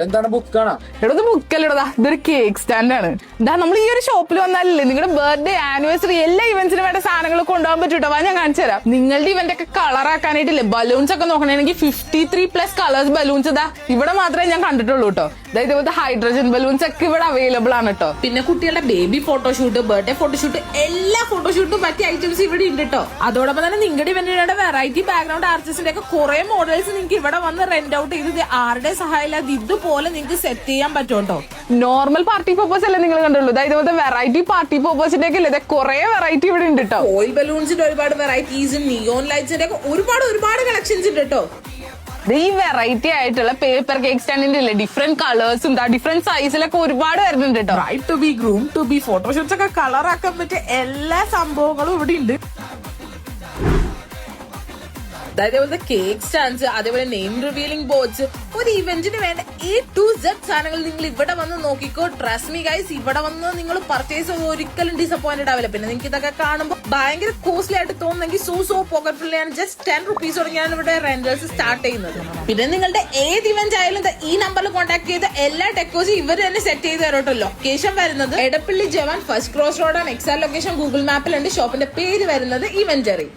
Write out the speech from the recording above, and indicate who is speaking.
Speaker 1: എന്താണ് ബുക്കാണോ?
Speaker 2: എടത് ബുക്കല്ലടാ, ഇതൊരു cake stand ആണ്. ഇതാ നമ്മൾ ഈ ഒരു ഷോപ്പിൽ വന്നാലല്ലേ നിങ്ങളുടെ ബർത്ത്ഡേ, ആനിവേഴ്സറി എല്ലാ ഇവന്റ്സിനും വേണ്ട സാധനങ്ങൾ കൊണ്ടുപോകാൻ പറ്റൂട്ടോ. ഞാൻ കാണിച്ചു തരാം. നിങ്ങളുടെ ഇവന്റ് ഒക്കെ കളർ ആക്കാനായിട്ടില്ലേ ബലൂൺസ് ഒക്കെ നോക്കണമെങ്കിൽ 53+ കളേഴ്സ് ബലൂൺസ് ഇതാ ഇവിടെ മാത്രമേ ഞാൻ കണ്ടിട്ടുള്ളൂ കേട്ടോ. ഇതേപോലത്തെ ഹൈഡ്രജൻ ബലൂൺസ് ഒക്കെ ഇവിടെ അവൈലബിൾ ആണ് കേട്ടോ. പിന്നെ കുട്ടികളുടെ ബേബി ഫോട്ടോഷൂട്ട്, ബർത്ത്ഡേ ഫോട്ടോഷൂട്ട്, എല്ലാ ഫോട്ടോഷൂട്ടും പറ്റിയ ഐറ്റംസ് ഇവിടെ ഉണ്ട് കേട്ടോ. അതോടൊപ്പം തന്നെ നിങ്ങളുടെ ഇവന്റിന്റെ വെറൈറ്റി ബാക്ക്ഗ്രൗണ്ട് ആർട്ടിസ്റ്റിന്റെ ഒക്കെ കുറെ മോഡൽസ് നിങ്ങൾക്ക് ഇവിടെ വന്ന് റെന്റ് ഔട്ട് ചെയ്ത് ആരുടെ സഹായമില്ലാതെ ഇതുപോലെ നിങ്ങൾക്ക് സെറ്റ് ചെയ്യാൻ പറ്റും കേട്ടോ. നോർമൽ പാർട്ടി പർപ്പസ് അല്ലേ നിങ്ങൾ കണ്ടുള്ളൂ. ഇതുപോലത്തെ വെറൈറ്റി പാർട്ടി പർപ്പസിന്റെ ഒക്കെ അല്ലേ കുറെ വെറൈറ്റി ഇവിടെ ഉണ്ട് കേട്ടോ. ഓയിൽ ബലൂൺസിന്റെ ഒരുപാട് വെറൈറ്റീസും നിയോൺ ലൈറ്റ്സിന്റെ ഒക്കെ ഒരുപാട് കളക്ഷൻസ് ഉണ്ട് കേട്ടോ. ഈ വെറൈറ്റി ആയിട്ടുള്ള പേപ്പർ കേക്ക് സ്റ്റാൻഡിന്റെ ഇല്ലേ ഡിഫറെന്റ് കളേഴ്സും ഡിഫറെന്റ് സൈസിലൊക്കെ ഒരുപാട് വരുന്നുണ്ട് കേട്ടോ. Bride to be, groom to be, photoshoots ഒക്കെ കളർ ആക്കാൻ പറ്റിയ എല്ലാ സംഭവങ്ങളും ഇവിടെ ഉണ്ട്. അതേപോലെ കേക്ക് സ്റ്റാൻഡ്സ്, അതേപോലെ നെയിം റിവീലിംഗ് ബോർഡ്സ്, ഒരു ഇവന്റിന് വേണ്ട A to Z സാധനങ്ങൾ നിങ്ങൾ ഇവിടെ വന്ന് നോക്കിക്കോ. ട്രസ്റ്റ് മീ ഗൈസ്, ഇവിടെ വന്ന് നിങ്ങൾ പർച്ചേസ് ഒരിക്കലും ഡിസപ്പോയിന്റഡ് ആവില്ല. പിന്നെ നിങ്ങൾക്ക് ഇതൊക്കെ കാണുമ്പോൾ ഭയങ്കര കോസ്റ്റ്ലി ആയിട്ട് തോന്നുന്നെങ്കിൽ സോ പോക്കറ്റ് ഫ്രണ്ട്ലി ആണ്. ജസ്റ്റ് 10 rupees തുടങ്ങിയാണ് ഇവിടെ റെന്റൽസ് സ്റ്റാർട്ട് ചെയ്യുന്നത്. പിന്നെ നിങ്ങളുടെ ഏത് ഇവന്റ് ആയാലും ഈ നമ്പറിൽ കോൺടാക്ട് ചെയ്ത എല്ലാ ഡെക്കോസും ഇവർ തന്നെ സെറ്റ് ചെയ്ത് തരോട്ടോ. ലൊക്കേഷൻ വരുന്നത് എടപ്പള്ളി ജവാൻ ഫസ്റ്റ് ക്രോസ് റോഡാണ്. എക്സാക്ട് ലൊക്കേഷൻ ഗൂഗിൾ മാപ്പിലുണ്ട്. ഷോപ്പിന്റെ പേര് വരുന്നത് ഇവന്ററി.